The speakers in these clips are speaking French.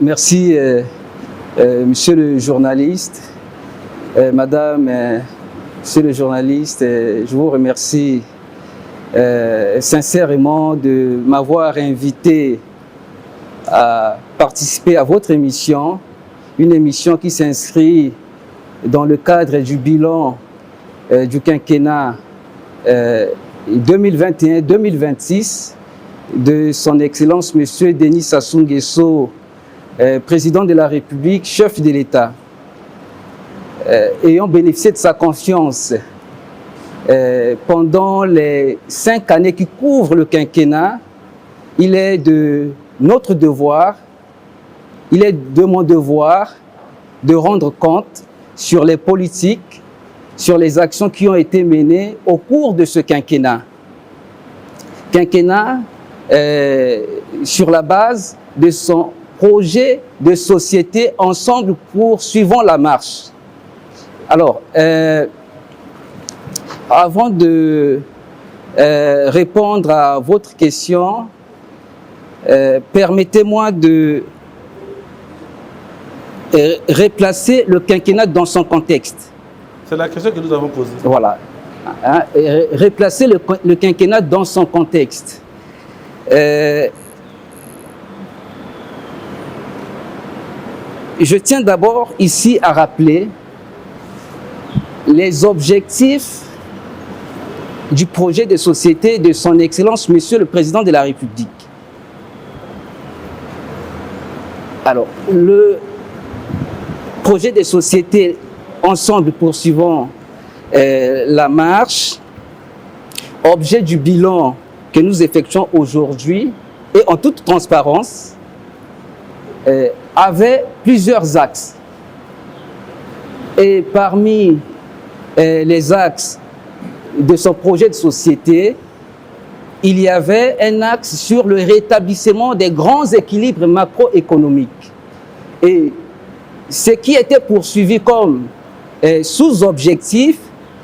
Merci, monsieur le journaliste, madame, monsieur le journaliste, je vous remercie sincèrement de m'avoir invité à participer à votre émission, une émission qui s'inscrit dans le cadre du bilan du quinquennat 2021-2026 de son Excellence Monsieur Denis Sassou Nguesso, président de la République, chef de l'État. Ayant bénéficié de sa confiance pendant les 5 années qui couvrent le quinquennat, il est de notre devoir, il est de mon devoir de rendre compte sur les politiques, sur les actions qui ont été menées au cours de ce quinquennat. Quinquennat sur la base de son projet de société Ensemble poursuivons la marche. Alors, avant de répondre à votre question, permettez-moi de replacer le quinquennat dans son contexte. C'est la question que nous avons posée. Voilà. Replacer le quinquennat dans son contexte. Je tiens d'abord ici à rappeler les objectifs du projet de société de son Excellence Monsieur le Président de la République. Alors, le projet de société Ensemble poursuivons la marche, objet du bilan que nous effectuons aujourd'hui et en toute transparence, avait plusieurs axes. Et parmi les axes de son projet de société, il y avait un axe sur le rétablissement des grands équilibres macroéconomiques. Et ce qui était poursuivi comme sous-objectif,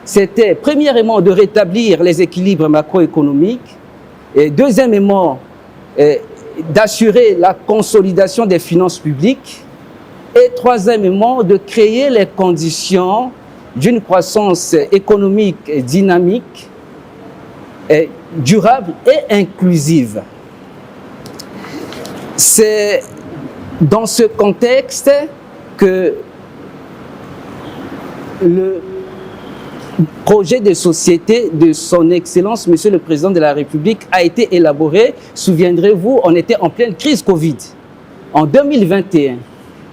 c'était premièrement de rétablir les équilibres macroéconomiques, et deuxièmement d'assurer la consolidation des finances publiques, et troisièmement de créer les conditions d'une croissance économique dynamique, durable et inclusive. C'est dans ce contexte que le projet de société de son Excellence, Monsieur le Président de la République, a été élaboré. Souviendrez-vous, on était en pleine crise Covid en 2021.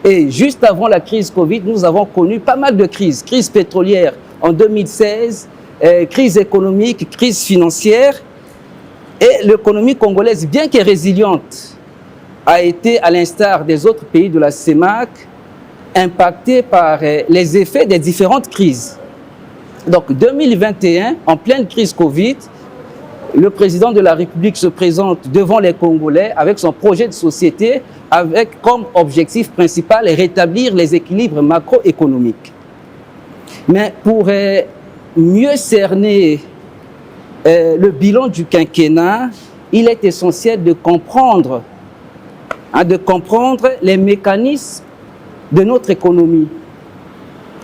Et juste avant la crise Covid, nous avons connu pas mal de crises. Crise pétrolière en 2016, crise économique, crise financière. Et l'économie congolaise, bien qu'elle résiliente, a été, à l'instar des autres pays de la CEMAC, impactée par les effets des différentes crises. Donc 2021, en pleine crise Covid, le président de la République se présente devant les Congolais avec son projet de société, avec comme objectif principal rétablir les équilibres macroéconomiques. Mais pour mieux cerner le bilan du quinquennat, il est essentiel de comprendre les mécanismes de notre économie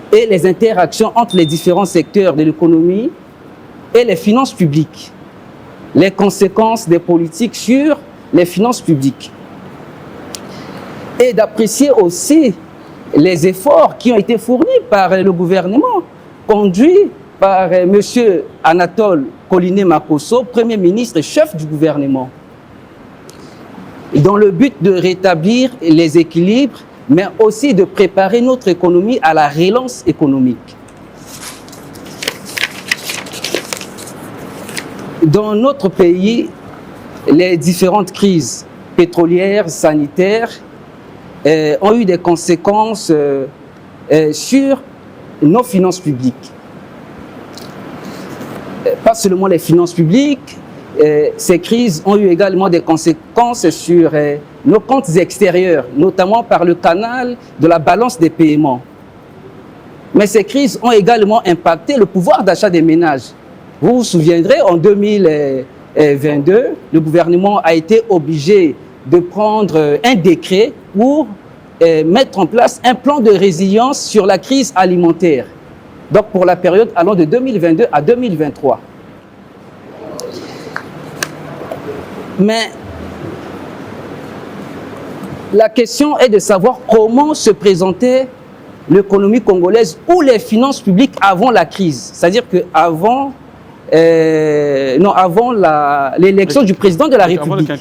et les interactions entre les différents secteurs de l'économie et les finances publiques, les conséquences des politiques sur les finances publiques, et d'apprécier aussi les efforts qui ont été fournis par le gouvernement, conduit par M. Anatole Collinet Makosso, Premier ministre et chef du gouvernement, dans le but de rétablir les équilibres, mais aussi de préparer notre économie à la relance économique. Dans notre pays, les différentes crises pétrolières, sanitaires, ont eu des conséquences sur nos finances publiques. Pas seulement les finances publiques, ces crises ont eu également des conséquences sur nos comptes extérieurs, notamment par le canal de la balance des paiements. Mais ces crises ont également impacté le pouvoir d'achat des ménages. Vous vous souviendrez, en 2022, le gouvernement a été obligé de prendre un décret pour mettre en place un plan de résilience sur la crise alimentaire. Donc pour la période allant de 2022 à 2023. Mais la question est de savoir comment se présentait l'économie congolaise ou les finances publiques avant la crise. C'est-à-dire qu'avant avant l'élection du président de la République.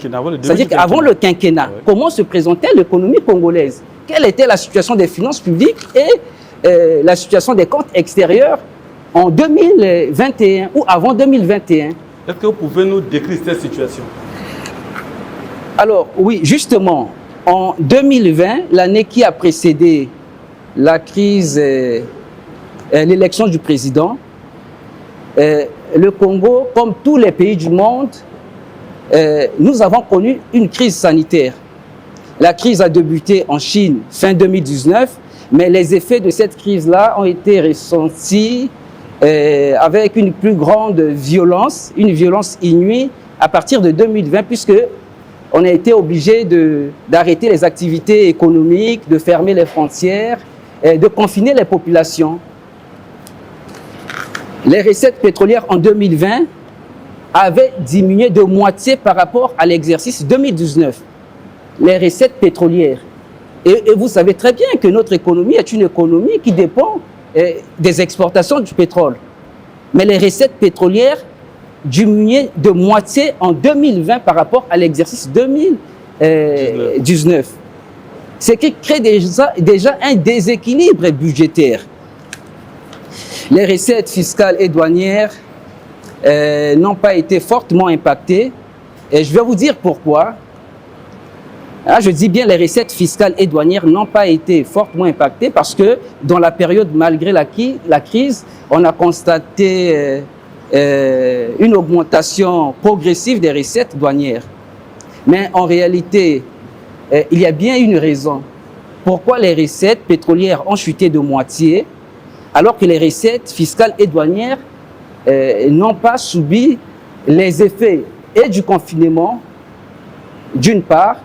C'est-à-dire qu'avant le quinquennat, comment se présentait l'économie congolaise? Quelle était la situation des finances publiques et la situation des comptes extérieurs en 2021 ou avant 2021? Est-ce que vous pouvez nous décrire cette situation? Alors, oui, justement, en 2020, l'année qui a précédé la crise, l'élection du président, le Congo, comme tous les pays du monde, nous avons connu une crise sanitaire. La crise a débuté en Chine fin 2019, mais les effets de cette crise-là ont été ressentis avec une plus grande violence, une violence inouïe à partir de 2020, puisque on a été obligé d'arrêter les activités économiques, de fermer les frontières, de confiner les populations. Les recettes pétrolières en 2020 avaient diminué de moitié par rapport à l'exercice 2019. Les recettes pétrolières. Et vous savez très bien que notre économie est une économie qui dépend des exportations du pétrole. Mais les recettes pétrolières diminuaient de moitié en 2020 par rapport à l'exercice 2019. Ce qui crée déjà un déséquilibre budgétaire. Les recettes fiscales et douanières n'ont pas été fortement impactées. Et je vais vous dire pourquoi. Là, je dis bien les recettes fiscales et douanières n'ont pas été fortement impactées parce que dans la période, malgré la crise, on a constaté une augmentation progressive des recettes douanières. Mais en réalité, il y a bien une raison. Pourquoi les recettes pétrolières ont chuté de moitié alors que les recettes fiscales et douanières n'ont pas subi les effets et du confinement, d'une part,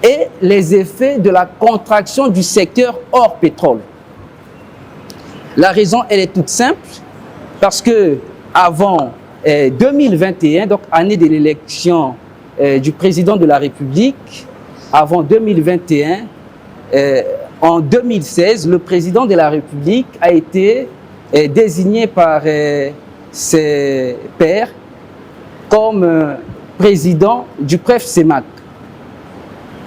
et les effets de la contraction du secteur hors pétrole. La raison, elle est toute simple, parce que avant 2021, donc année de l'élection du président de la République, avant 2021, en 2016, le président de la République a été désigné par ses pairs comme président du PREF-CEMAC.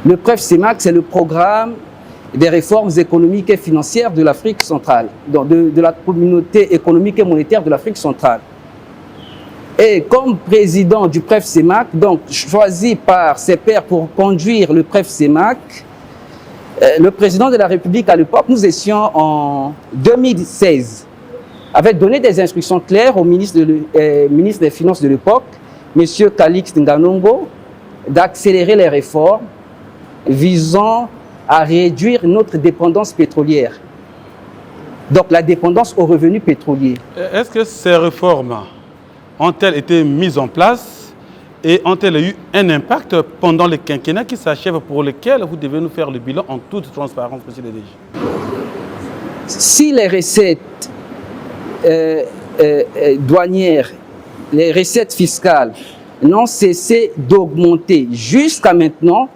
Le PREF-CEMAC, c'est le programme des réformes économiques et financières de l'Afrique centrale, de la communauté économique et monétaire de l'Afrique centrale. Et comme président du PREF-CEMAC, donc choisi par ses pairs pour conduire le PREF-CEMAC, le président de la République à l'époque, nous étions en 2016, avait donné des instructions claires au ministre des Finances de l'époque, M. Calixte Nganongo, d'accélérer les réformes visant à réduire notre dépendance pétrolière. Donc la dépendance aux revenus pétroliers. Est-ce que ces réformes ont-elles été mises en place et ont-elles eu un impact pendant le quinquennat qui s'achève, pour lequel vous devez nous faire le bilan en toute transparence, M. le DG? Si les recettes douanières, les recettes fiscales n'ont cessé d'augmenter jusqu'à maintenant,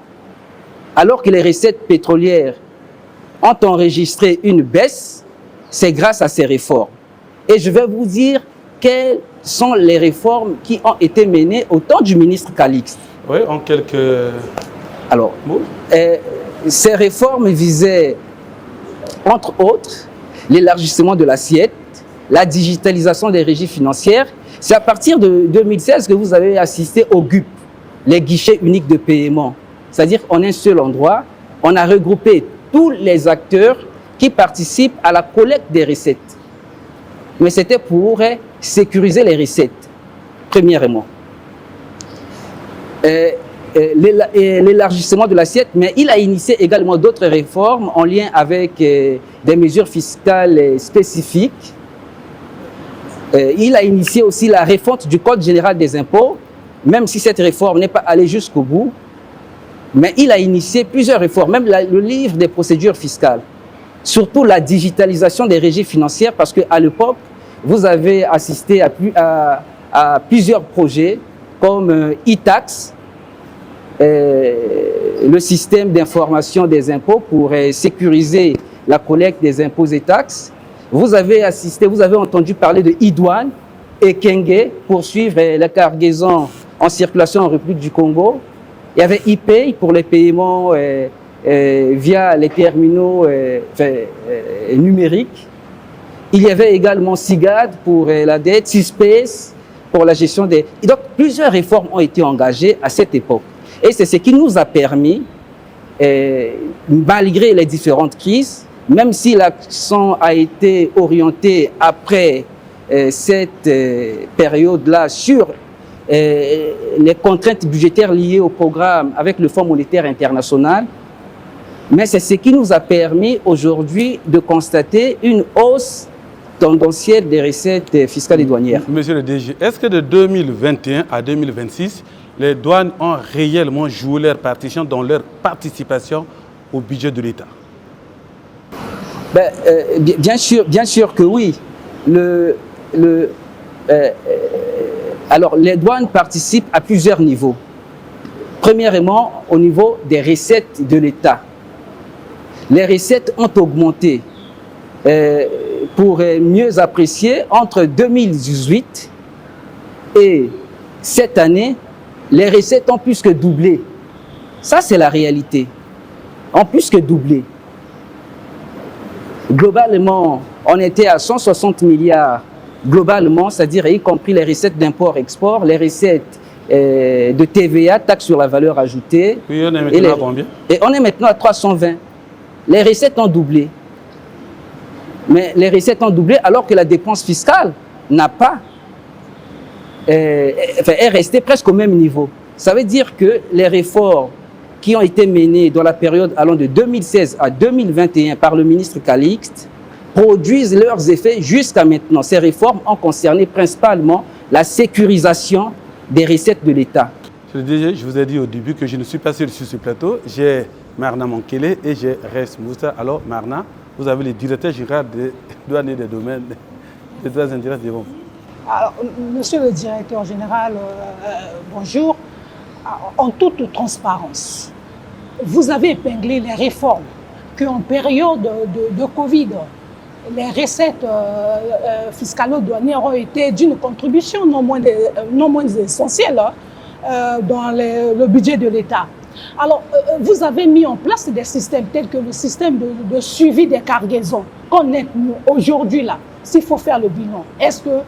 alors que les recettes pétrolières ont enregistré une baisse, c'est grâce à ces réformes. Et je vais vous dire quelles sont les réformes qui ont été menées au temps du ministre Calixte. Oui, en quelques Alors, mots. Ces réformes visaient, entre autres, l'élargissement de l'assiette, la digitalisation des régies financières. C'est à partir de 2016 que vous avez assisté au GUP, les guichets uniques de paiement. C'est-à-dire en un seul endroit, on a regroupé tous les acteurs qui participent à la collecte des recettes. Mais c'était pour sécuriser les recettes, premièrement. L'élargissement de l'assiette, mais il a initié également d'autres réformes en lien avec des mesures fiscales spécifiques. Il a initié aussi la refonte du Code général des impôts, même si cette réforme n'est pas allée jusqu'au bout. Mais il a initié plusieurs réformes, même le livre des procédures fiscales. Surtout la digitalisation des régies financières, parce qu'à l'époque, vous avez assisté à plusieurs projets comme e-tax, le système d'information des impôts pour sécuriser la collecte des impôts et taxes. Vous avez entendu parler de e-douane et Kenge pour suivre les cargaisons en circulation en République du Congo. Il y avait e-pay pour les paiements via les terminaux numériques. Il y avait également SIGAD pour la dette, SISPACE pour la gestion des... Et donc, plusieurs réformes ont été engagées à cette époque. Et c'est ce qui nous a permis, malgré les différentes crises, même si l'accent a été orienté après cette période-là sur les contraintes budgétaires liées au programme avec le Fonds monétaire international, mais c'est ce qui nous a permis aujourd'hui de constater une hausse tendancielle des recettes fiscales et douanières. Monsieur le DG, est-ce que de 2021 à 2026, les douanes ont réellement joué leur partition dans leur participation au budget de l'État? Bien sûr que oui. Alors, les douanes participent à plusieurs niveaux. Premièrement, au niveau des recettes de l'État. Les recettes ont augmenté. Pour mieux apprécier, entre 2018 et cette année, les recettes ont plus que doublé. Ça, c'est la réalité. Ont plus que doublé. Globalement, on était à 160 milliards. Globalement, c'est-à-dire y compris les recettes d'import-export, les recettes de TVA, taxe sur la valeur ajoutée. Oui, on est maintenant à combien? Et on est maintenant à 320. Les recettes ont doublé. Mais les recettes ont doublé alors que la dépense fiscale n'a pas, est restée presque au même niveau. Ça veut dire que les réformes qui ont été menées dans la période allant de 2016 à 2021 par le ministre Calixte produisent leurs effets jusqu'à maintenant. Ces réformes ont concerné principalement la sécurisation des recettes de l'État. Je vous ai dit au début que je ne suis pas seul sur ce plateau. J'ai Marna Mankele et j'ai Res Moussa. Alors Marna, vous avez le directeur général des douanes et des domaines des droits indirects devant vous. Alors, monsieur le directeur général, bonjour. En toute transparence, vous avez épinglé les réformes qu'en période de Covid, les recettes fiscalo-douanières ont été d'une contribution non moins essentielle dans le budget de l'État. Alors, vous avez mis en place des systèmes tels que le système de suivi des cargaisons. Qu'en êtes-nous aujourd'hui là? S'il faut faire le bilan, est-ce que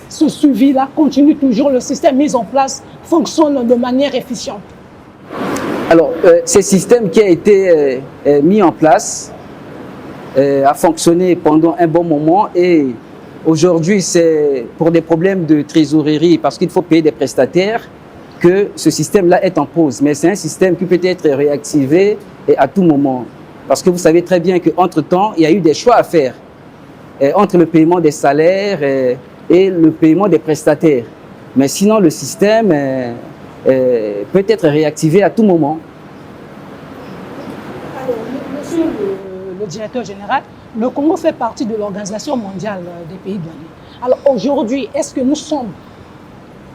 ce suivi-là continue toujours, le système mis en place fonctionne de manière efficiente? Alors, ce système qui a été mis en place a fonctionné pendant un bon moment et aujourd'hui, c'est pour des problèmes de trésorerie, parce qu'il faut payer des prestataires, que ce système-là est en pause. Mais c'est un système qui peut être réactivé à tout moment. Parce que vous savez très bien qu'entre-temps, il y a eu des choix à faire entre le paiement des salaires et le paiement des prestataires. Mais sinon, le système peut être réactivé à tout moment. Alors, monsieur le directeur général, le Congo fait partie de l'Organisation mondiale des pays douaniers. Alors aujourd'hui, est-ce que nous sommes,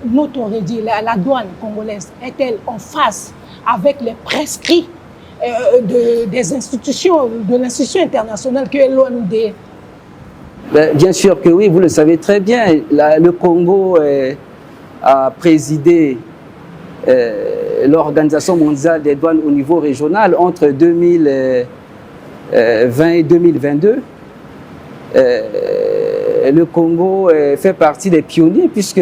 notre la douane congolaise, est-elle en phase avec les prescrits des institutions, de l'institution internationale que est l'OMD? Bien sûr que oui, vous le savez très bien. Le Congo a présidé l'Organisation mondiale des douanes au niveau régional entre 2020 et 2022. Le Congo fait partie des pionniers puisque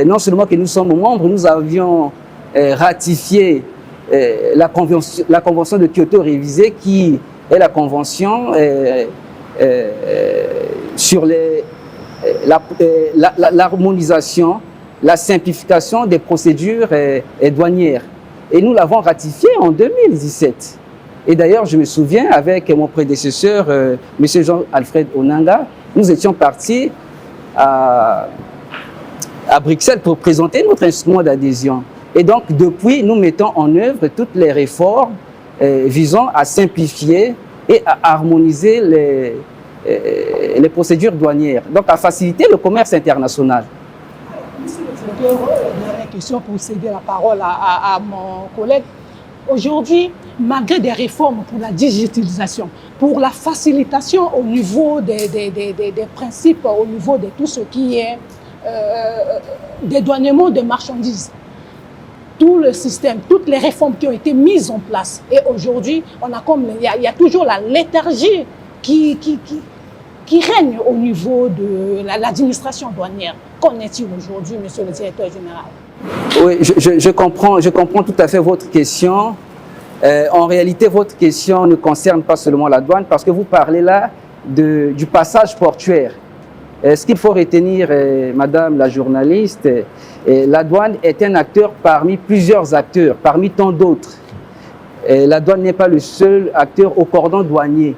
non seulement que nous sommes membres, nous avions ratifié la convention de Kyoto révisée qui est la convention sur l'harmonisation, la simplification des procédures douanières. Et nous l'avons ratifié en 2017. Et d'ailleurs, je me souviens, avec mon prédécesseur, M. Jean-Alfred Onanga, nous étions partis à Bruxelles pour présenter notre instrument d'adhésion. Et donc, depuis, nous mettons en œuvre toutes les réformes visant à simplifier et à harmoniser les procédures douanières, donc à faciliter le commerce international. Dernière question pour céder la parole à mon collègue. Aujourd'hui, malgré des réformes pour la digitalisation, pour la facilitation au niveau des principes, au niveau de tout ce qui est dédouanement de marchandises, tout le système, toutes les réformes qui ont été mises en place. Et aujourd'hui, il y a toujours la léthargie qui règne au niveau de l'administration douanière. Qu'en est-il aujourd'hui, monsieur le directeur général? Oui, je comprends tout à fait votre question. En réalité, votre question ne concerne pas seulement la douane, parce que vous parlez là du passage portuaire. Ce qu'il faut retenir, madame la journaliste, la douane est un acteur parmi plusieurs acteurs, parmi tant d'autres. La douane n'est pas le seul acteur au cordon douanier.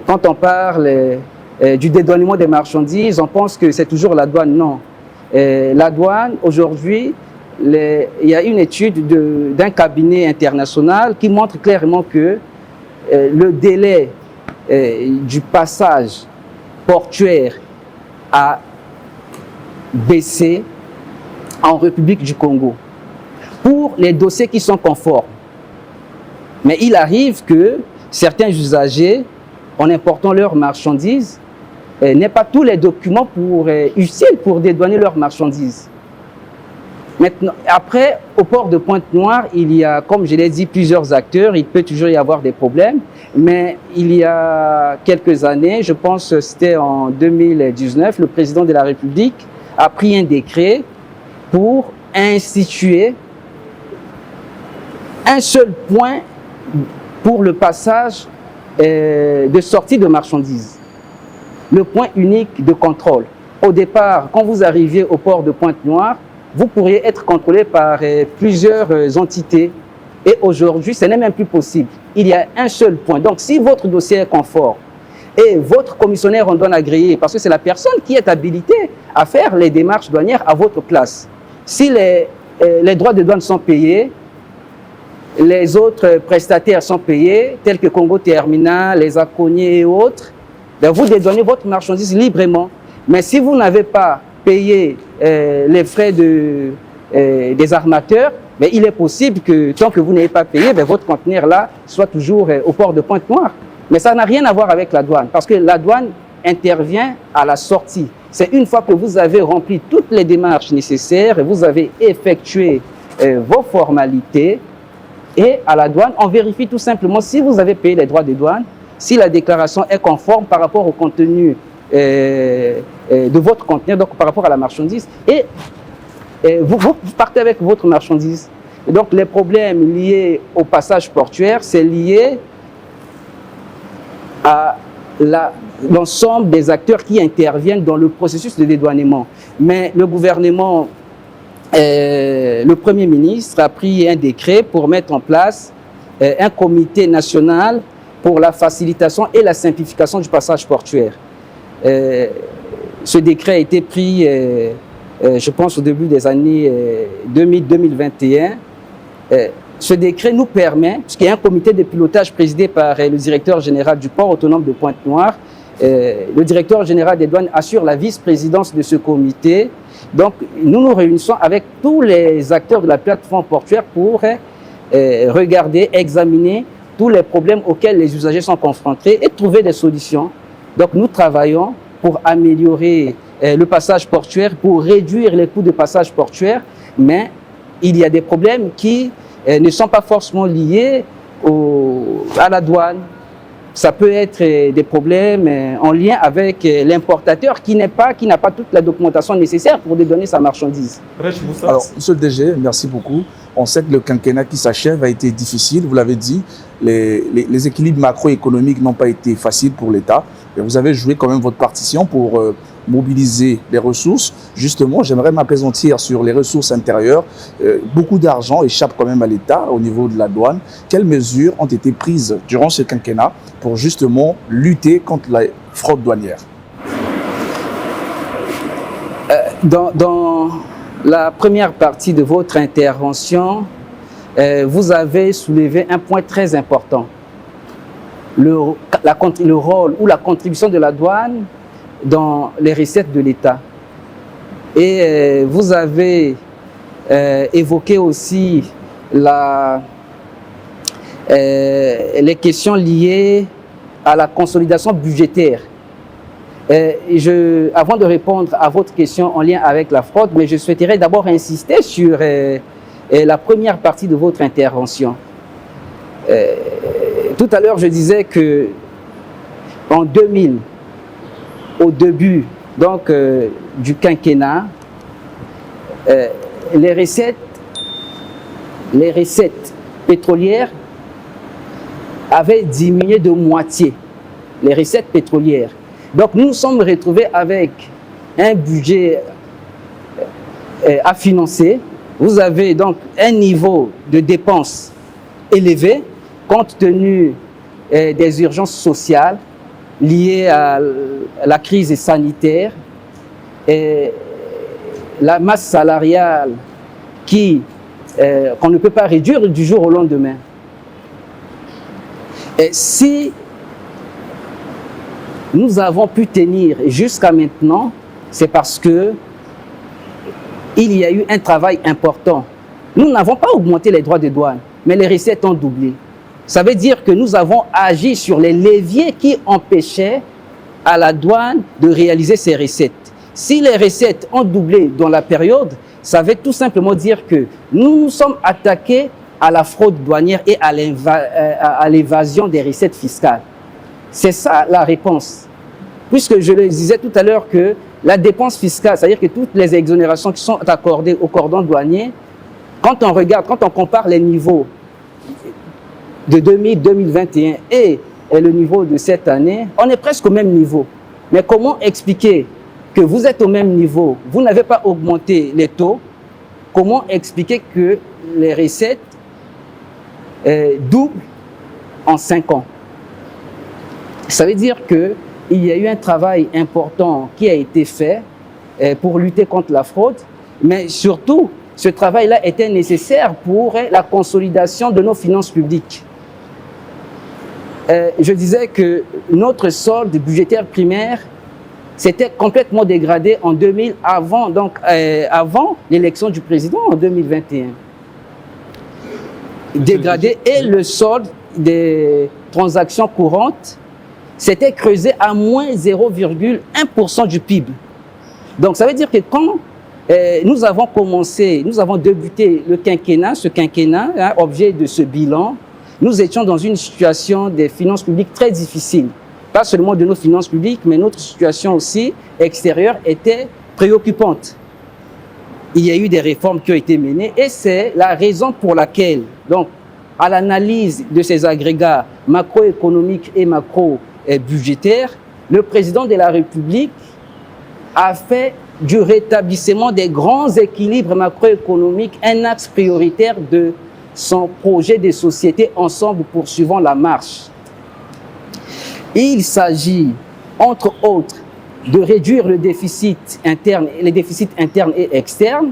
Quand on parle du dédouanement des marchandises, on pense que c'est toujours la douane. Non. La douane, aujourd'hui, il y a une étude d'un cabinet international qui montre clairement que le délai du passage portuaire a baissé en République du Congo pour les dossiers qui sont conformes. Mais il arrive que certains usagers, en important leurs marchandises, n'aient pas tous les documents utiles pour dédouaner leurs marchandises. Maintenant, après, au port de Pointe-Noire, il y a, comme je l'ai dit, plusieurs acteurs. Il peut toujours y avoir des problèmes. Mais il y a quelques années, je pense que c'était en 2019, le président de la République a pris un décret pour instituer un seul point pour le passage de sortie de marchandises. Le point unique de contrôle. Au départ, quand vous arriviez au port de Pointe-Noire, vous pourriez être contrôlé par plusieurs entités. Et aujourd'hui, ce n'est même plus possible. Il y a un seul point. Donc, si votre dossier est conforme et votre commissionnaire en douane agréé, parce que c'est la personne qui est habilitée à faire les démarches douanières à votre place. Si les droits de douane sont payés, les autres prestataires sont payés, tels que Congo Terminal, les Aconiers et autres, ben vous dédouanez votre marchandise librement. Mais si vous n'avez pas payé les frais des armateurs, mais il est possible que tant que vous n'ayez pas payé, ben votre conteneur là soit toujours au port de Pointe-Noire. Mais ça n'a rien à voir avec la douane, parce que la douane intervient à la sortie. C'est une fois que vous avez rempli toutes les démarches nécessaires, et vous avez effectué vos formalités, et à la douane, on vérifie tout simplement si vous avez payé les droits de douane, si la déclaration est conforme par rapport au contenu de votre conteneur, donc par rapport à la marchandise, et vous partez avec votre marchandise. Et donc les problèmes liés au passage portuaire, c'est lié à l'ensemble des acteurs qui interviennent dans le processus de dédouanement. Mais le gouvernement, le Premier ministre a pris un décret pour mettre en place un comité national pour la facilitation et la simplification du passage portuaire. Ce décret a été pris, je pense, au début des années 2020-2021. Ce décret nous permet, puisqu'il y a un comité de pilotage présidé par le directeur général du port autonome de Pointe-Noire, le directeur général des douanes assure la vice-présidence de ce comité. Donc, nous nous réunissons avec tous les acteurs de la plateforme portuaire pour regarder, examiner tous les problèmes auxquels les usagers sont confrontés et trouver des solutions. Donc, nous travaillons pour améliorer le passage portuaire, pour réduire les coûts de passage portuaire, mais il y a des problèmes qui ne sont pas forcément liés à la douane. Ça peut être des problèmes en lien avec l'importateur qui n'a pas toute la documentation nécessaire pour dédouaner sa marchandise. Alors, monsieur le DG, merci beaucoup. On sait que le quinquennat qui s'achève a été difficile, vous l'avez dit. Les équilibres macroéconomiques n'ont pas été faciles pour l'État. Et vous avez joué quand même votre partition pour mobiliser les ressources. Justement, j'aimerais m'appesantir sur les ressources intérieures. Beaucoup d'argent échappe quand même à l'État au niveau de la douane. Quelles mesures ont été prises durant ce quinquennat pour justement lutter contre la fraude douanière? la première partie de votre intervention, vous avez soulevé un point très important. Le rôle ou la contribution de la douane dans les recettes de l'État. Et vous avez évoqué aussi les questions liées à la consolidation budgétaire. Avant de répondre à votre question en lien avec la fraude, mais je souhaiterais d'abord insister sur la première partie de votre intervention. Tout à l'heure, je disais que en 2000, au début donc, du quinquennat, les recettes pétrolières avaient diminué de moitié, les recettes pétrolières. Donc nous nous sommes retrouvés avec un budget à financer. Vous avez donc un niveau de dépenses élevé compte tenu des urgences sociales liées à la crise sanitaire et la masse salariale qu'on ne peut pas réduire du jour au lendemain. Et si nous avons pu tenir jusqu'à maintenant, c'est parce que il y a eu un travail important. Nous n'avons pas augmenté les droits de douane, mais les recettes ont doublé. Ça veut dire que nous avons agi sur les leviers qui empêchaient à la douane de réaliser ses recettes. Si les recettes ont doublé dans la période, ça veut tout simplement dire que nous nous sommes attaqués à la fraude douanière et à l'évasion des recettes fiscales. C'est ça la réponse. Puisque je le disais tout à l'heure que la dépense fiscale, c'est-à-dire que toutes les exonérations qui sont accordées au cordon douanier, quand on regarde, quand on compare les niveaux de 2021 et le niveau de cette année, on est presque au même niveau. Mais comment expliquer que vous êtes au même niveau, vous n'avez pas augmenté les taux? Comment expliquer que les recettes doublent en 5 ans? Ça veut dire qu'il y a eu un travail important qui a été fait pour lutter contre la fraude, mais surtout, ce travail-là était nécessaire pour la consolidation de nos finances publiques. Je disais que notre solde budgétaire primaire s'était complètement dégradé en 2000, avant l'élection du président en 2021. Dégradé, et le solde des transactions courantes s'était creusé à moins 0,1% du PIB. Donc ça veut dire que quand nous avons débuté le quinquennat, objet de ce bilan, nous étions dans une situation des finances publiques très difficile. Pas seulement de nos finances publiques, mais notre situation aussi extérieure était préoccupante. Il y a eu des réformes qui ont été menées et c'est la raison pour laquelle, donc, à l'analyse de ces agrégats macroéconomiques et macro-budgétaires, le président de la République a fait du rétablissement des grands équilibres macroéconomiques un axe prioritaire de son projet de société Ensemble poursuivant la marche. Il s'agit, entre autres, de réduire le déficit interne, les déficits internes et externes,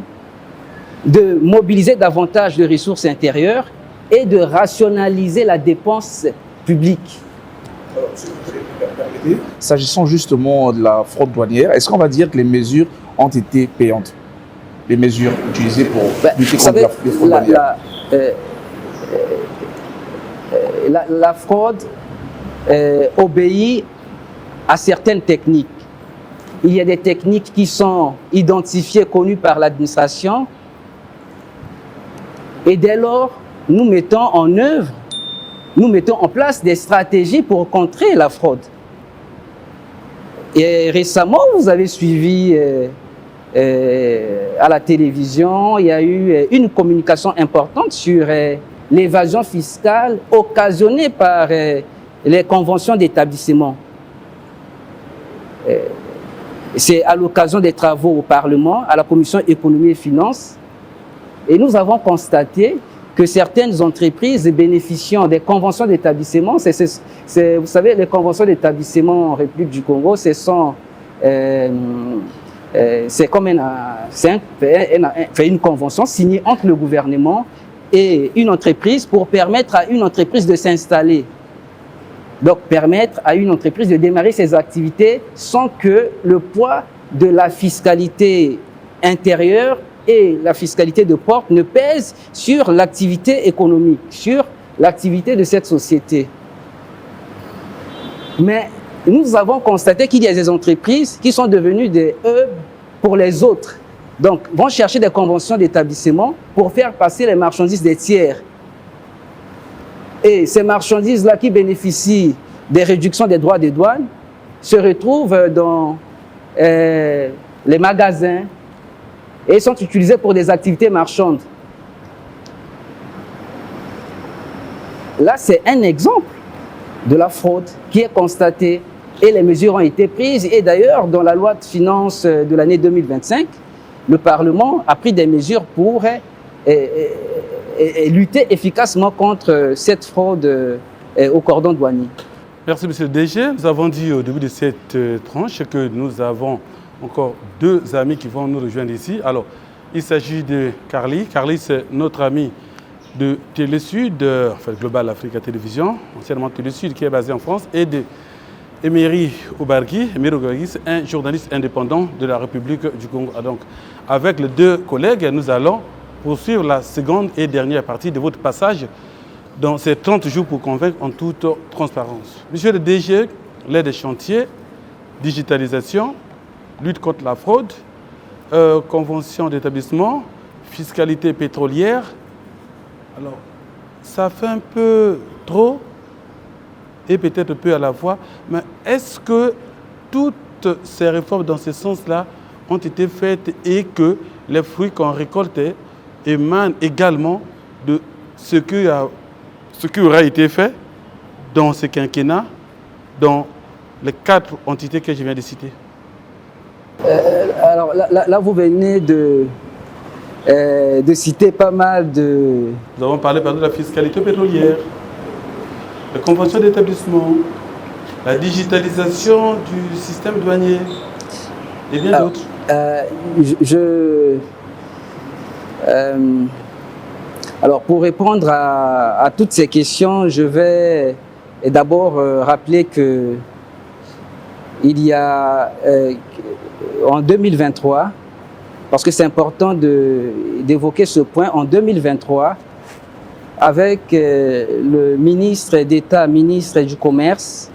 de mobiliser davantage de ressources intérieures et de rationaliser la dépense publique. S'agissant justement de la fraude douanière, est-ce qu'on va dire que les mesures ont été payantes? Les mesures utilisées pour lutter contre la fraude douanière? La fraude obéit à certaines techniques. Il y a des techniques qui sont identifiées, connues par l'administration. Et dès lors, nous mettons en place des stratégies pour contrer la fraude. Et récemment, vous avez suivi à la télévision, il y a eu une communication importante sur l'évasion fiscale occasionnée par les conventions d'établissement. C'est à l'occasion des travaux au Parlement, à la Commission économie et finances, et nous avons constaté que certaines entreprises bénéficiant des conventions d'établissement, vous savez, les conventions d'établissement en République du Congo, ce sont c'est comme une convention signée entre le gouvernement et une entreprise pour permettre à une entreprise de s'installer. Donc, permettre à une entreprise de démarrer ses activités sans que le poids de la fiscalité intérieure et la fiscalité de porte ne pèse sur l'activité économique, sur l'activité de cette société. Mais nous avons constaté qu'il y a des entreprises qui sont devenues des hubs pour les autres. Donc, vont chercher des conventions d'établissement pour faire passer les marchandises des tiers. Et ces marchandises-là qui bénéficient des réductions des droits de douane se retrouvent dans les magasins et sont utilisées pour des activités marchandes. Là, c'est un exemple de la fraude qui est constatée et les mesures ont été prises. Et d'ailleurs, dans la loi de finances de l'année 2025, le Parlement a pris des mesures pour lutter efficacement contre cette fraude au cordon douanier. Merci, monsieur le DG. Nous avons dit au début de cette tranche que nous avons encore deux amis qui vont nous rejoindre ici. Alors, il s'agit de Carly. Carly, c'est notre ami de Télésud, enfin Global Africa Télévision, anciennement Télésud, qui est basé en France, et de Emery Obargui. Emery Obargui, c'est un journaliste indépendant de la République du Congo. Donc, avec les deux collègues, nous allons poursuivre la seconde et dernière partie de votre passage dans ces 30 jours pour convaincre en toute transparence. Monsieur le DG, l'aide des chantiers, digitalisation, lutte contre la fraude, convention d'établissement, fiscalité pétrolière. Alors, ça fait un peu trop et peut-être peu à la fois, mais est-ce que toutes ces réformes dans ce sens-là ont été faites et que les fruits qu'on récoltait émanent également de ce qui aura été fait dans ce quinquennat, dans les 4 entités que je viens de citer? Alors là, vous venez de citer pas mal de... Nous avons parlé de la fiscalité pétrolière, la convention d'établissement, la digitalisation du système douanier et bien d'autres. Alors, pour répondre à toutes ces questions, je vais d'abord rappeler que il y a en 2023, parce que c'est important d'évoquer ce point, en 2023, avec le ministre d'État, ministre du Commerce,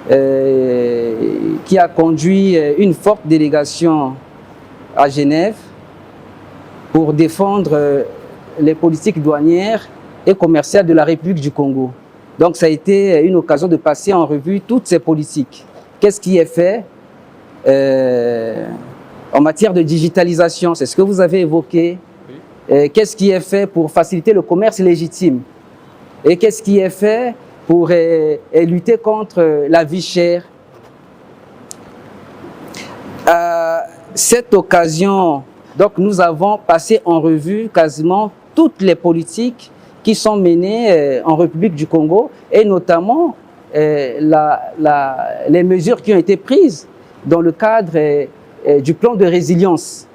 qui a conduit une forte délégation à Genève pour défendre les politiques douanières et commerciales de la République du Congo. Donc ça a été une occasion de passer en revue toutes ces politiques. Qu'est-ce qui est fait en matière de digitalisation? C'est ce que vous avez évoqué. Qu'est-ce qui est fait pour faciliter le commerce légitime? Et qu'est-ce qui est fait pour lutter contre la vie chère? À cette occasion, donc, nous avons passé en revue quasiment toutes les politiques qui sont menées en République du Congo et notamment les mesures qui ont été prises dans le cadre du plan de résilience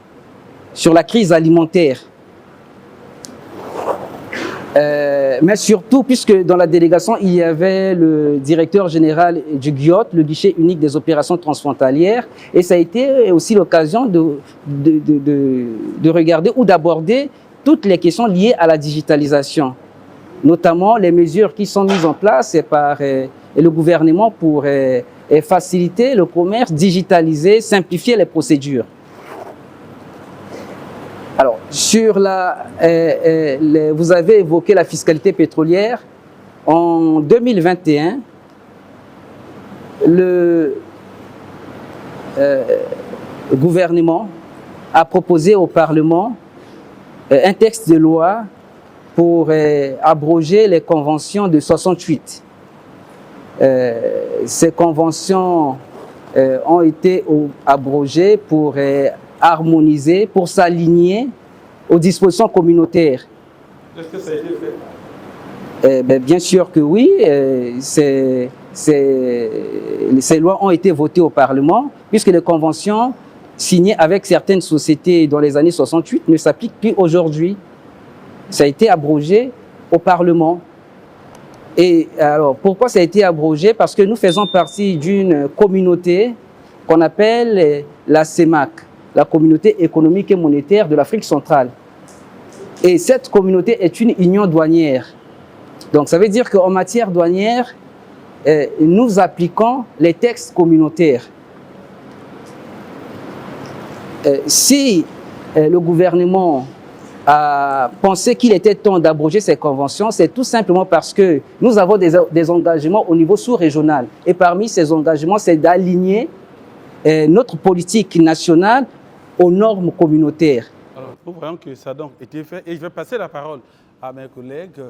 sur la crise alimentaire. Mais surtout, puisque dans la délégation, il y avait le directeur général du GUIOT, le guichet unique des opérations transfrontalières, et ça a été aussi l'occasion de regarder ou d'aborder toutes les questions liées à la digitalisation, notamment les mesures qui sont mises en place par le gouvernement pour faciliter le commerce, digitaliser, simplifier les procédures. Alors, sur vous avez évoqué la fiscalité pétrolière. En 2021, le gouvernement a proposé au Parlement un texte de loi pour abroger les conventions de 68. Ces conventions ont été abrogées pour harmoniser, pour s'aligner aux dispositions communautaires. Est-ce que ça a été fait? Bien sûr que oui. Ces lois ont été votées au Parlement, puisque les conventions signées avec certaines sociétés dans les années 68 ne s'appliquent plus aujourd'hui. Ça a été abrogé au Parlement. Et alors, pourquoi ça a été abrogé? Parce que nous faisons partie d'une communauté qu'on appelle la CEMAC, la Communauté économique et monétaire de l'Afrique centrale. Et cette communauté est une union douanière. Donc, ça veut dire qu'en matière douanière, nous appliquons les textes communautaires. Si le gouvernement a pensé qu'il était temps d'abroger ces conventions, c'est tout simplement parce que nous avons des engagements au niveau sous-régional. Et parmi ces engagements, c'est d'aligner notre politique nationale aux normes communautaires. Alors, nous voyons que ça a donc été fait. Et je vais passer la parole à mes collègues.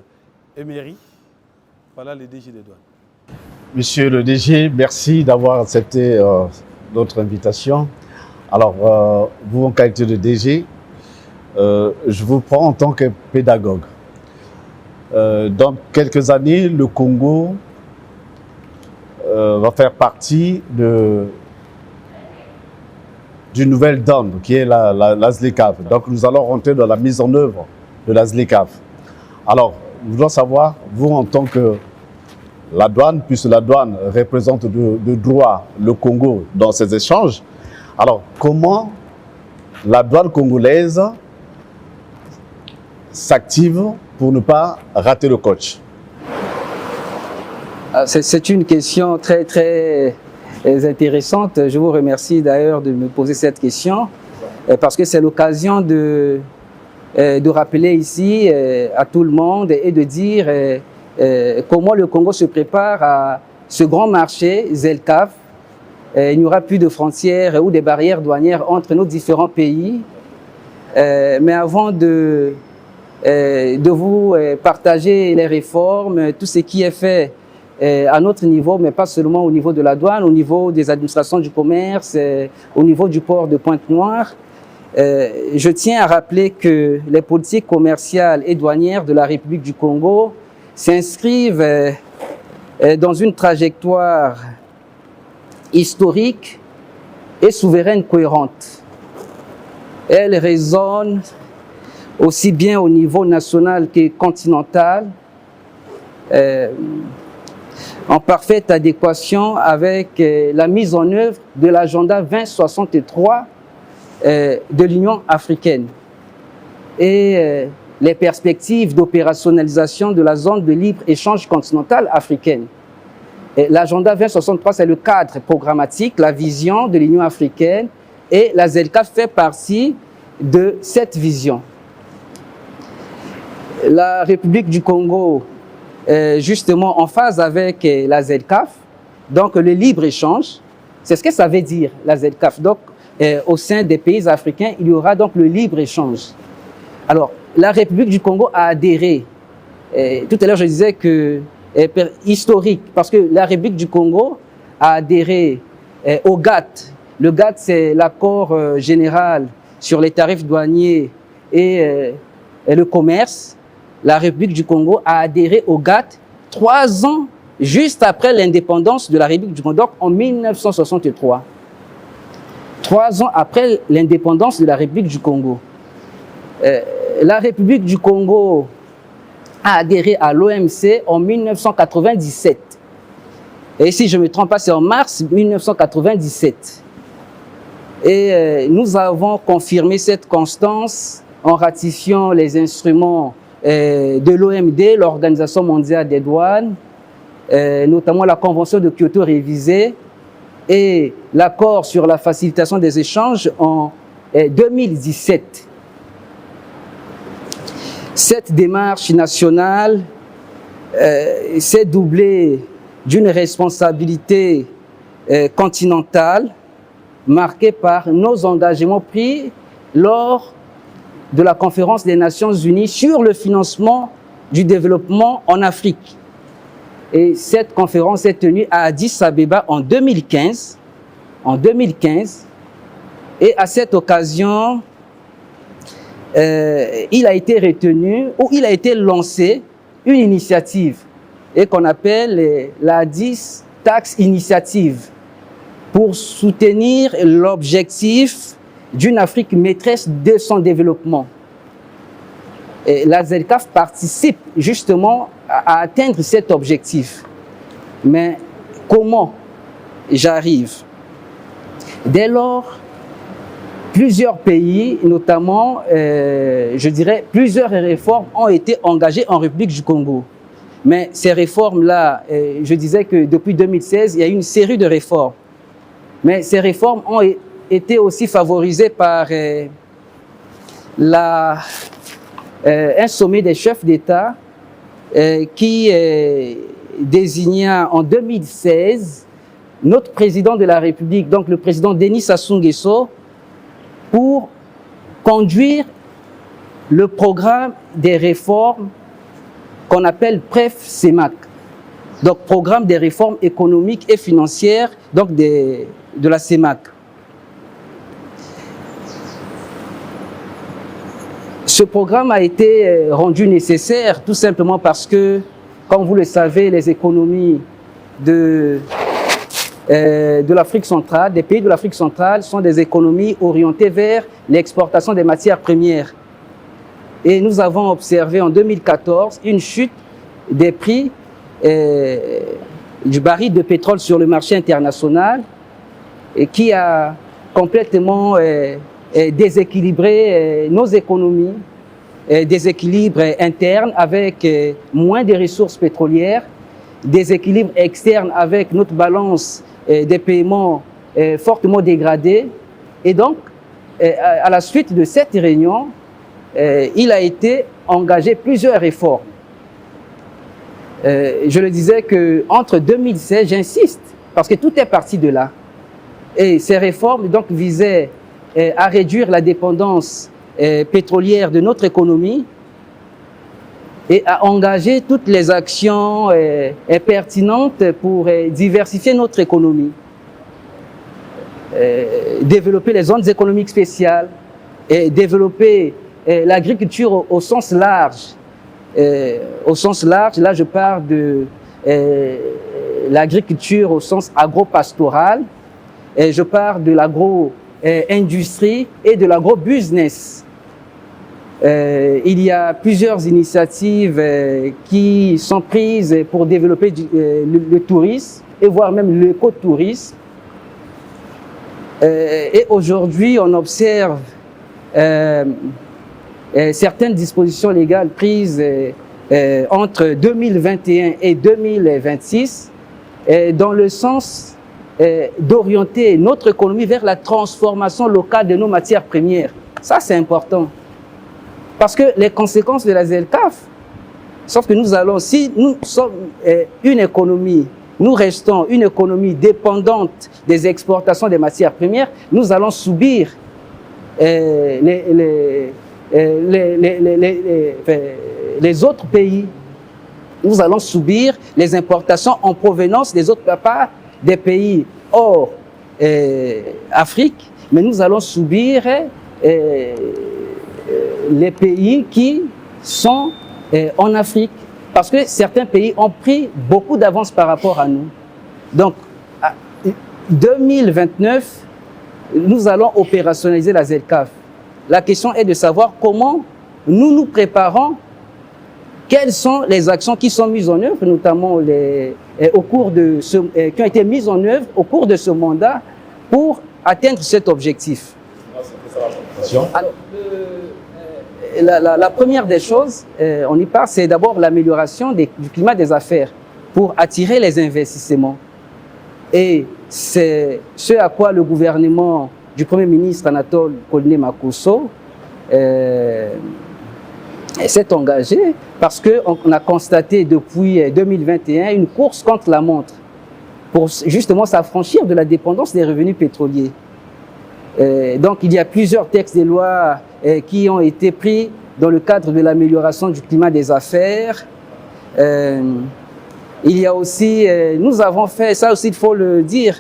Emery, voilà le DG des douanes. Monsieur le DG, merci d'avoir accepté notre invitation. Alors, vous, en qualité de DG, je vous prends en tant que pédagogue. Dans quelques années, le Congo va faire partie d'une nouvelle donne qui est la ZLECAf. Donc, nous allons rentrer dans la mise en œuvre de la ZLECAf. Alors, je voudrais savoir, vous, en tant que la douane, puisque la douane représente de droit le Congo dans ces échanges, alors comment la douane congolaise s'active pour ne pas rater le coach? C'est une question très, très intéressante. Je vous remercie d'ailleurs de me poser cette question, parce que c'est l'occasion de rappeler ici à tout le monde et de dire comment le Congo se prépare à ce grand marché ZLECAf. Il n'y aura plus de frontières ou des barrières douanières entre nos différents pays. Mais avant de vous partager les réformes, tout ce qui est fait à notre niveau, mais pas seulement au niveau de la douane, au niveau des administrations du commerce, au niveau du port de Pointe-Noire, je tiens à rappeler que les politiques commerciales et douanières de la République du Congo s'inscrivent dans une trajectoire historique et souveraine cohérente. Elles résonnent aussi bien au niveau national que continental, en parfaite adéquation avec la mise en œuvre de l'agenda 2063 de l'Union africaine et les perspectives d'opérationnalisation de la zone de libre-échange continentale africaine. L'agenda 2063, c'est le cadre programmatique, la vision de l'Union africaine, et la ZLECAf fait partie de cette vision. La République du Congo est justement en phase avec la ZLECAf, donc le libre-échange, c'est ce que ça veut dire, la ZLECAf. Donc, au sein des pays africains, il y aura donc le libre-échange. Alors, la République du Congo a adhéré, tout à l'heure je disais que historique, parce que la République du Congo a adhéré au GATT. Le GATT, c'est l'accord général sur les tarifs douaniers et le commerce. La République du Congo a adhéré au GATT 3 ans juste après l'indépendance de la République du Congo, donc en 1963. 3 ans après l'indépendance de la République du Congo. La République du Congo a adhéré à l'OMC en 1997. Et si je ne me trompe pas, c'est en mars 1997. Et nous avons confirmé cette constance en ratifiant les instruments de l'OMD, l'Organisation mondiale des douanes, notamment la Convention de Kyoto révisée et l'accord sur la facilitation des échanges en 2017. Cette démarche nationale s'est doublée d'une responsabilité continentale marquée par nos engagements pris lors de la conférence des Nations Unies sur le financement du développement en Afrique. Et cette conférence est tenue à Addis Abeba en 2015. Et à cette occasion, il a été retenu, ou il a été lancé une initiative et qu'on appelle la 10 taxe initiative pour soutenir l'objectif d'une Afrique maîtresse de son développement. Et la ZLECAf participe justement à atteindre cet objectif. Mais comment j'arrive? Dès lors, plusieurs pays, notamment, je dirais, plusieurs réformes ont été engagées en République du Congo. Mais ces réformes-là, je disais que depuis 2016, il y a eu une série de réformes. Mais ces réformes ont été aussi favorisées par un sommet des chefs d'État qui désigna en 2016 notre président de la République, donc le président Denis Sassou Nguesso, pour conduire le programme des réformes qu'on appelle PREF-CEMAC, donc programme des réformes économiques et financières donc de la CEMAC. Ce programme a été rendu nécessaire tout simplement parce que, comme vous le savez, les économies de l'Afrique centrale, des pays de l'Afrique centrale, sont des économies orientées vers l'exportation des matières premières. Et nous avons observé en 2014 une chute des prix du baril de pétrole sur le marché international et qui a complètement déséquilibré nos économies, déséquilibre interne avec moins de ressources pétrolières, déséquilibre externe avec notre balance des paiements fortement dégradée. Et donc, à la suite de cette réunion, il a été engagé plusieurs réformes. Je le disais qu'entre 2016, j'insiste, parce que tout est parti de là. Et ces réformes donc visaient à réduire la dépendance pétrolière de notre économie et à engager toutes les actions pertinentes pour diversifier notre économie. Développer les zones économiques spéciales, et développer l'agriculture au sens large. Au sens large, là je parle de l'agriculture au sens agro-pastoral, je parle de l'agro-industrie et de l'agro-business. Il y a plusieurs initiatives qui sont prises pour développer le tourisme et voire même l'écotourisme. Et aujourd'hui, on observe certaines dispositions légales prises entre 2021 et 2026 dans le sens d'orienter notre économie vers la transformation locale de nos matières premières. Ça, c'est important. Parce que les conséquences de la ZLECAf, sauf que si nous sommes une économie, nous restons une économie dépendante des exportations des matières premières, nous allons subir les autres pays. Nous allons subir les importations en provenance des autres parts des pays hors Afrique, mais nous allons subir les pays qui sont en Afrique, parce que certains pays ont pris beaucoup d'avance par rapport à nous. Donc, en 2029, nous allons opérationnaliser la ZLECAf. La question est de savoir comment nous nous préparons, quelles sont les actions qui sont mises en œuvre, notamment qui ont été mises en œuvre au cours de ce mandat pour atteindre cet objectif. Alors, la première des choses, on y parle, c'est d'abord l'amélioration du climat des affaires pour attirer les investissements. Et c'est ce à quoi le gouvernement du Premier ministre Anatole Kone-Makosso s'est engagé, parce qu'on a constaté depuis 2021 une course contre la montre pour justement s'affranchir de la dépendance des revenus pétroliers. Donc il y a plusieurs textes de loi qui ont été pris dans le cadre de l'amélioration du climat des affaires. Il y a aussi, nous avons fait, ça aussi il faut le dire,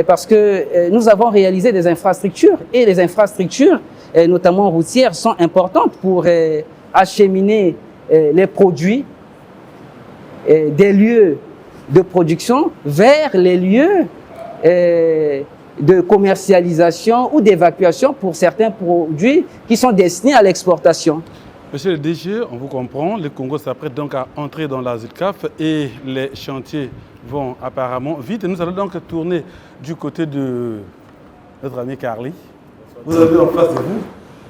parce que nous avons réalisé des infrastructures, et les infrastructures, notamment routières, sont importantes pour acheminer les produits des lieux de production vers les lieux de commercialisation ou d'évacuation pour certains produits qui sont destinés à l'exportation. Monsieur le DG, on vous comprend, le Congo s'apprête donc à entrer dans la ZLECAf et les chantiers vont apparemment vite. Et nous allons donc tourner du côté de notre ami Carly. Vous avez en face de vous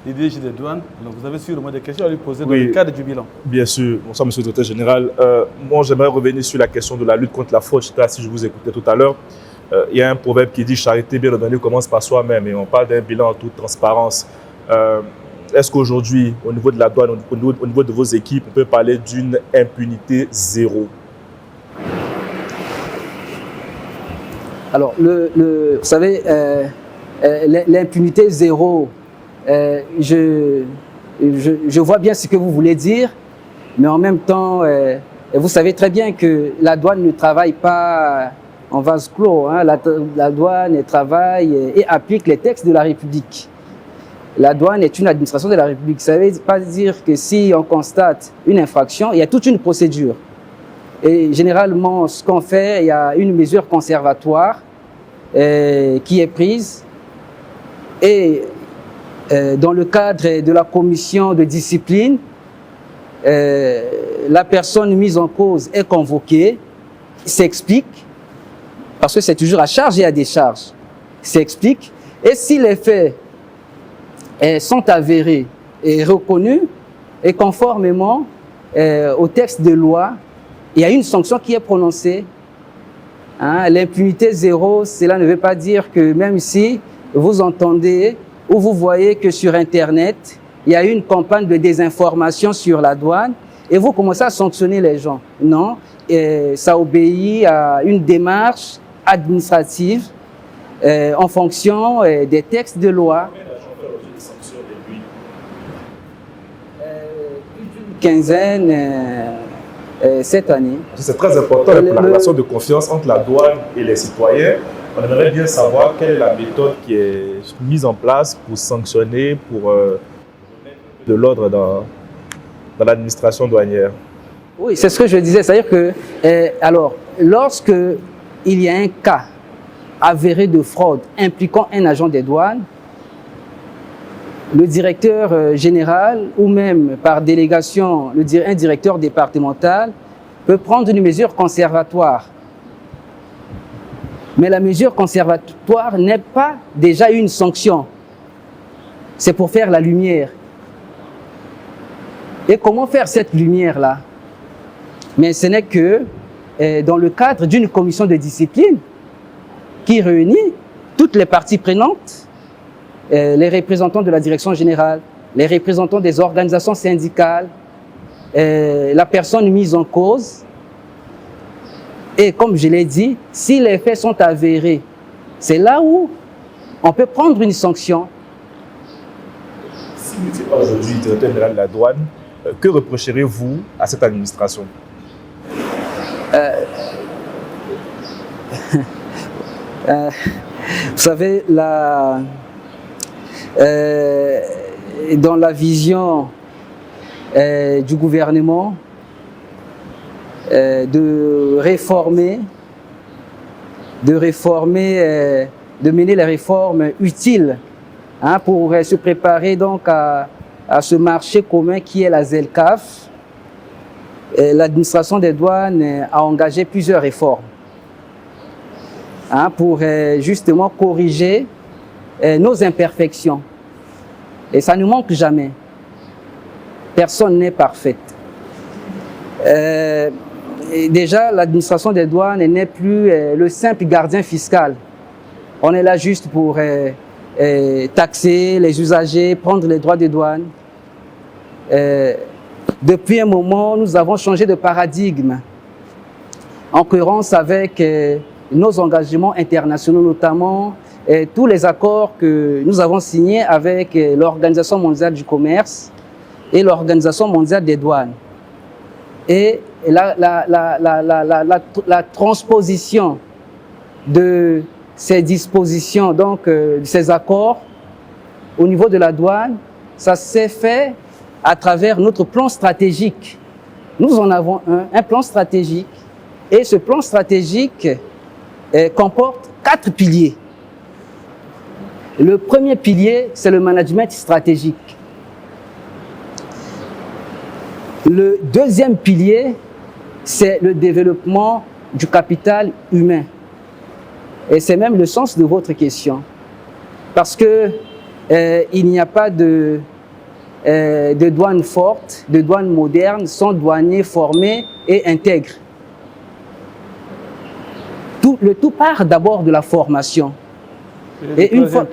les DG des douanes, donc vous avez sûrement des questions à lui poser dans le cadre du bilan. Bien sûr. Bonsoir, monsieur le directeur général. Moi, j'aimerais revenir sur la question de la lutte contre la fraude. Si je vous écoutais tout à l'heure, il y a un proverbe qui dit « Charité bien ordonnée commence par soi-même » et on parle d'un bilan en toute transparence. Est-ce qu'aujourd'hui, au niveau de la douane, au niveau de vos équipes, on peut parler d'une impunité zéro? Alors, vous savez, l'impunité zéro, je vois bien ce que vous voulez dire, mais en même temps, vous savez très bien que la douane ne travaille pas en vase clos. Hein. La douane travaille et applique les textes de la République. La douane est une administration de la République. Ça ne veut pas dire que si on constate une infraction, il y a toute une procédure. Et généralement, ce qu'on fait, il y a une mesure conservatoire qui est prise. Et dans le cadre de la commission de discipline, la personne mise en cause est convoquée, s'explique, parce que c'est toujours à charge et à décharge, s'explique. Et si les faits sont avérés et reconnus, et conformément au texte de loi, il y a une sanction qui est prononcée. Hein, l'impunité zéro, cela ne veut pas dire que même si vous entendez ou vous voyez que sur Internet, il y a une campagne de désinformation sur la douane et vous commencez à sanctionner les gens. Non, ça obéit à une démarche administrative en fonction des textes de loi. Une quinzaine cette année. C'est très important pour la relation de confiance entre la douane et les citoyens. On aimerait bien savoir quelle est la méthode qui est mise en place pour sanctionner, pour mettre de l'ordre dans l'administration douanière. Oui, c'est ce que je disais. C'est-à-dire que, alors, lorsque il y a un cas avéré de fraude impliquant un agent des douanes, le directeur général ou même par délégation, un directeur départemental peut prendre une mesure conservatoire. Mais la mesure conservatoire n'est pas déjà une sanction. C'est pour faire la lumière. Et comment faire cette lumière-là? Mais ce n'est que dans le cadre d'une commission de discipline qui réunit toutes les parties prenantes, les représentants de la direction générale, les représentants des organisations syndicales, la personne mise en cause. Et comme je l'ai dit, si les faits sont avérés, c'est là où on peut prendre une sanction. Si vous n'étiez pas aujourd'hui directeur général de la douane, que reprocherez-vous à cette administration? Vous savez, dans la vision du gouvernement, de mener les réformes utiles hein, pour se préparer donc à ce marché commun qui est la ZLECAf. L'administration des douanes a engagé plusieurs réformes hein, pour justement corriger nos imperfections. Et ça ne manque jamais. Personne n'est parfait. Déjà, l'administration des douanes n'est plus le simple gardien fiscal. On est là juste pour taxer les usagers, prendre les droits des douanes. Depuis un moment, nous avons changé de paradigme, en cohérence avec nos engagements internationaux, notamment tous les accords que nous avons signés avec l'Organisation mondiale du commerce et l'Organisation mondiale des douanes. Et la transposition de ces dispositions, donc ces accords, au niveau de la douane, ça s'est fait à travers notre plan stratégique nous en avons un plan stratégique. Et ce plan stratégique comporte 4 piliers. Le premier pilier, c'est le management stratégique. Le deuxième pilier, c'est le développement du capital humain. Et c'est même le sens de votre question. Parce que il n'y a pas de douane forte, de douane moderne, sans douaniers formés et intègres. Le tout part d'abord de la formation. Et une fois...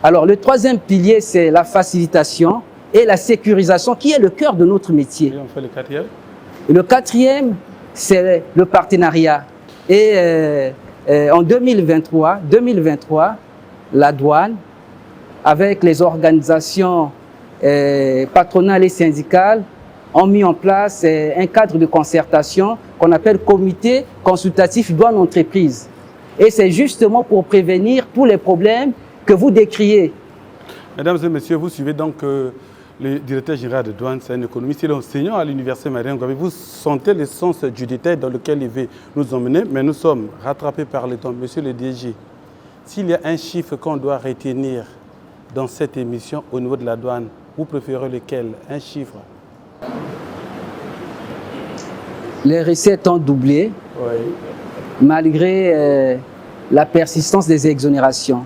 Alors, le troisième pilier, c'est la facilitation et la sécurisation, qui est le cœur de notre métier. Et on fait le quatrième? Le quatrième, c'est le partenariat. Et en 2023, la douane, avec les organisations patronales et syndicales, ont mis en place un cadre de concertation qu'on appelle Comité consultatif douane-entreprise. Et c'est justement pour prévenir tous les problèmes que vous décriez. Mesdames et messieurs, vous suivez donc le directeur général de douane, c'est un économiste, il est enseignant à l'université Mariam Ngouabi. Vous sentez le sens du détail dans lequel il veut nous emmener, mais nous sommes rattrapés par le temps. Monsieur le DG, s'il y a un chiffre qu'on doit retenir dans cette émission au niveau de la douane, vous préférez lequel? Un chiffre? Les recettes ont doublé, malgré la persistance des exonérations.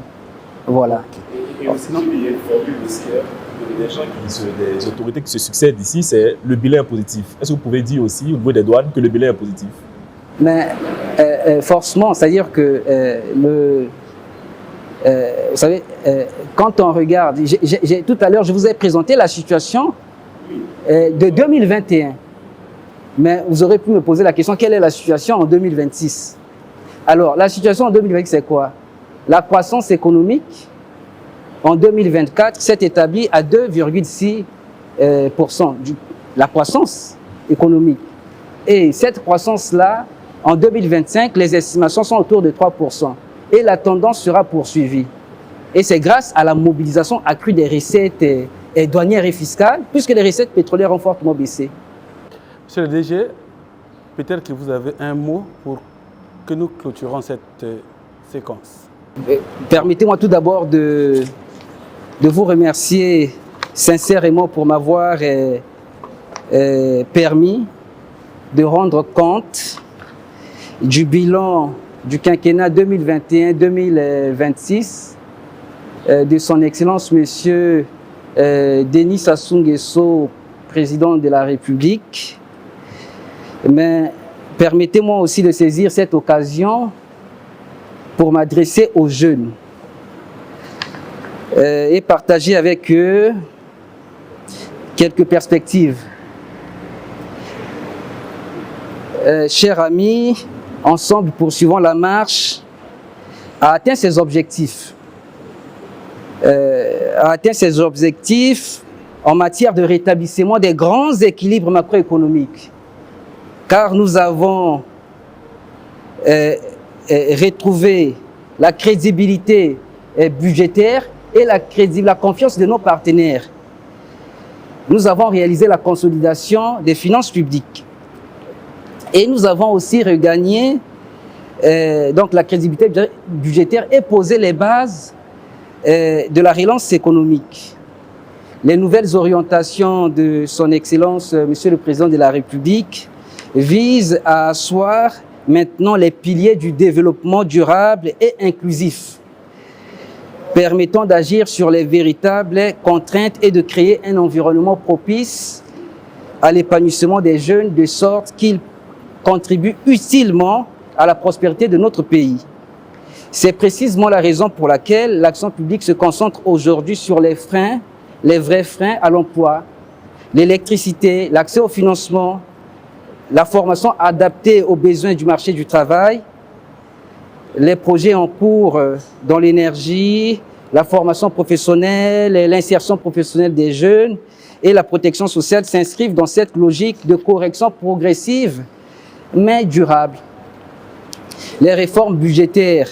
Voilà. Et aussi, il y a une formule des autorités qui se succèdent ici, c'est le bilan est positif. Est-ce que vous pouvez dire aussi au niveau des douanes que le bilan est positif? Mais forcément, c'est-à-dire que vous savez, quand on regarde, tout à l'heure, je vous ai présenté la situation de 2021. Mais vous aurez pu me poser la question, quelle est la situation en 2026? Alors, la situation en 2020, c'est quoi? La croissance économique, en 2024, s'est établie à 2,6%. La croissance économique. Et cette croissance-là, en 2025, les estimations sont autour de 3%. Et la tendance sera poursuivie. Et c'est grâce à la mobilisation accrue des recettes douanières et fiscales, puisque les recettes pétrolières ont fortement baissé. Monsieur le DG, peut-être que vous avez un mot pour que nous clôturons cette séquence. Permettez-moi tout d'abord de vous remercier sincèrement pour m'avoir permis de rendre compte du bilan du quinquennat 2021-2026 de son Excellence Monsieur Denis Sassou Nguesso, président de la République. Mais permettez-moi aussi de saisir cette occasion pour m'adresser aux jeunes et partager avec eux quelques perspectives. Chers amis, ensemble poursuivons la marche, a atteint ses objectifs. En matière de rétablissement des grands équilibres macroéconomiques. Car nous avons retrouvé la crédibilité budgétaire et la confiance de nos partenaires. Nous avons réalisé la consolidation des finances publiques. Et nous avons aussi regagné donc la crédibilité budgétaire et posé les bases de la relance économique. Les nouvelles orientations de son Excellence, Monsieur le Président de la République, visent à asseoir maintenant les piliers du développement durable et inclusif, permettant d'agir sur les véritables contraintes et de créer un environnement propice à l'épanouissement des jeunes, de sorte qu'ils contribuent utilement à la prospérité de notre pays. C'est précisément la raison pour laquelle l'action publique se concentre aujourd'hui sur les vrais freins à l'emploi, l'électricité, l'accès au financement, la formation adaptée aux besoins du marché du travail, les projets en cours dans l'énergie, la formation professionnelle, l'insertion professionnelle des jeunes et la protection sociale s'inscrivent dans cette logique de correction progressive mais durable. Les réformes budgétaires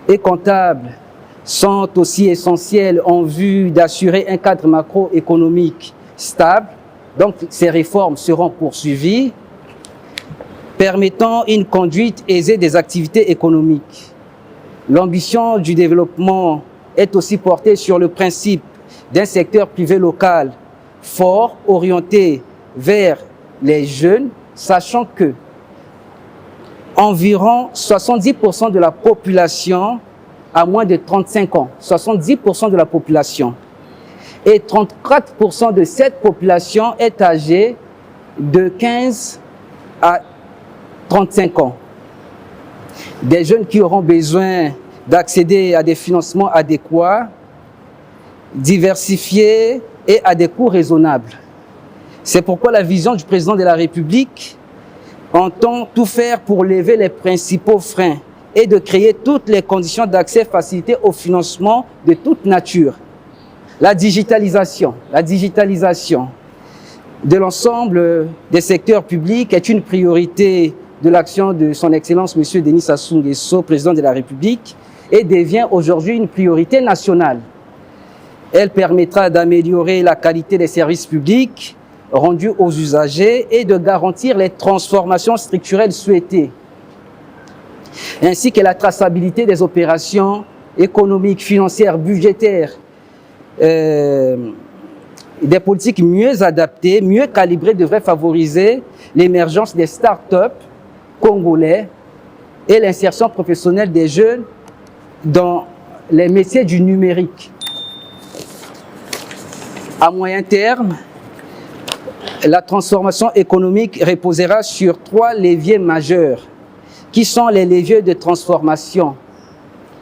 et comptables sont aussi essentielles en vue d'assurer un cadre macroéconomique stable Donc, ces réformes seront poursuivies, permettant une conduite aisée des activités économiques. L'ambition du développement est aussi portée sur le principe d'un secteur privé local fort, orienté vers les jeunes, sachant que environ 70% de la population a moins de 35 ans. 70% de la population. Et 34% de cette population est âgée de 15 à 35 ans. Des jeunes qui auront besoin d'accéder à des financements adéquats, diversifiés et à des coûts raisonnables. C'est pourquoi la vision du président de la République entend tout faire pour lever les principaux freins et de créer toutes les conditions d'accès facilité au financement de toute nature. La digitalisation de l'ensemble des secteurs publics est une priorité de l'action de son Excellence M. Denis Sassou Nguesso, président de la République, et devient aujourd'hui une priorité nationale. Elle permettra d'améliorer la qualité des services publics rendus aux usagers et de garantir les transformations structurelles souhaitées, ainsi que la traçabilité des opérations économiques, financières, budgétaires, des politiques mieux adaptées, mieux calibrées devraient favoriser l'émergence des start-up congolais et l'insertion professionnelle des jeunes dans les métiers du numérique. À moyen terme, la transformation économique reposera sur 3 leviers majeurs, qui sont les leviers de transformation.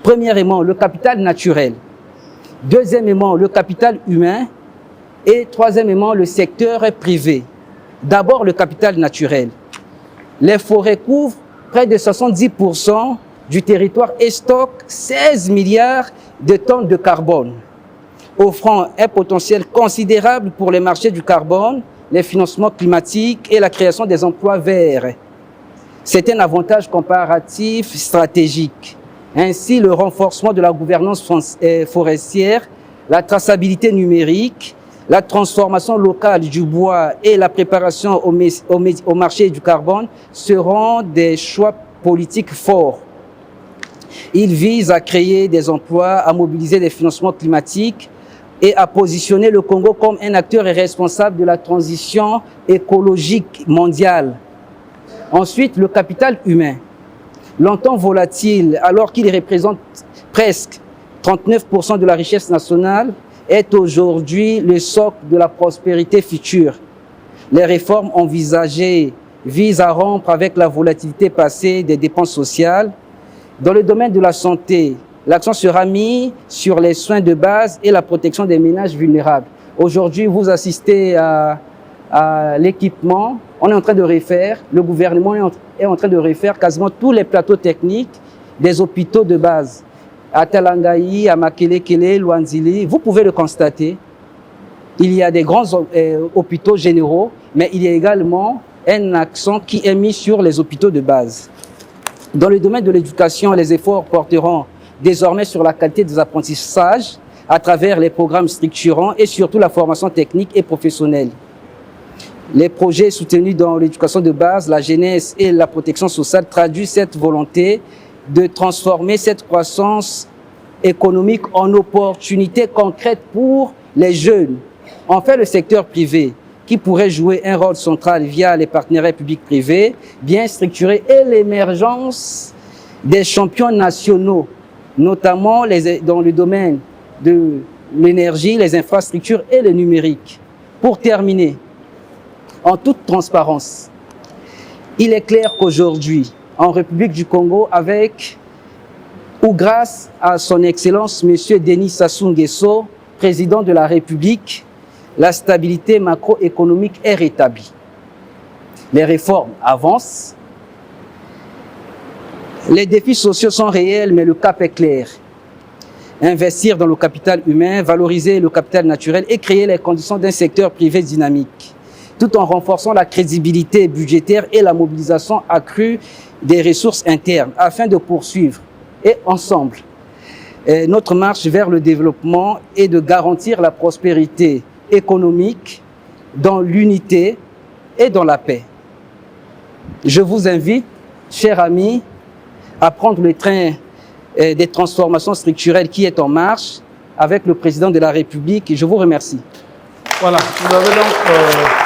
Premièrement, le capital naturel. Deuxièmement, le capital humain. Et troisièmement, le secteur privé. D'abord, le capital naturel. Les forêts couvrent près de 70% du territoire et stockent 16 milliards de tonnes de carbone, offrant un potentiel considérable pour les marchés du carbone, les financements climatiques et la création des emplois verts. C'est un avantage comparatif stratégique. Ainsi, le renforcement de la gouvernance forestière, la traçabilité numérique, la transformation locale du bois et la préparation au marché du carbone seront des choix politiques forts. Ils visent à créer des emplois, à mobiliser des financements climatiques et à positionner le Congo comme un acteur responsable de la transition écologique mondiale. Ensuite, le capital humain. Longtemps volatile, alors qu'il représente presque 39% de la richesse nationale, est aujourd'hui le socle de la prospérité future. Les réformes envisagées visent à rompre avec la volatilité passée des dépenses sociales. Dans le domaine de la santé, l'accent sera mis sur les soins de base et la protection des ménages vulnérables. Aujourd'hui, vous assistez à l'équipement. On est en train de refaire, le gouvernement est en train de refaire quasiment tous les plateaux techniques des hôpitaux de base. À Talangaï, à Makelekele, Luanzili, vous pouvez le constater. Il y a des grands hôpitaux généraux, mais il y a également un accent qui est mis sur les hôpitaux de base. Dans le domaine de l'éducation, les efforts porteront désormais sur la qualité des apprentissages à travers les programmes structurants et surtout la formation technique et professionnelle. Les projets soutenus dans l'éducation de base, la jeunesse et la protection sociale traduisent cette volonté de transformer cette croissance économique en opportunités concrètes pour les jeunes. Enfin, le secteur privé, qui pourrait jouer un rôle central via les partenariats publics-privés, bien structurés et l'émergence des champions nationaux, notamment dans le domaine de l'énergie, les infrastructures et le numérique. Pour terminer, en toute transparence, il est clair qu'aujourd'hui, en République du Congo, avec ou grâce à son Excellence M. Denis Sassou Nguesso, président de la République, la stabilité macroéconomique est rétablie. Les réformes avancent. Les défis sociaux sont réels, mais le cap est clair. Investir dans le capital humain, valoriser le capital naturel et créer les conditions d'un secteur privé dynamique, tout en renforçant la crédibilité budgétaire et la mobilisation accrue des ressources internes, afin de poursuivre, et ensemble, notre marche vers le développement et de garantir la prospérité économique dans l'unité et dans la paix. Je vous invite, chers amis, à prendre le train des transformations structurelles qui est en marche avec le président de la République. Et je vous remercie. Voilà, vous avez donc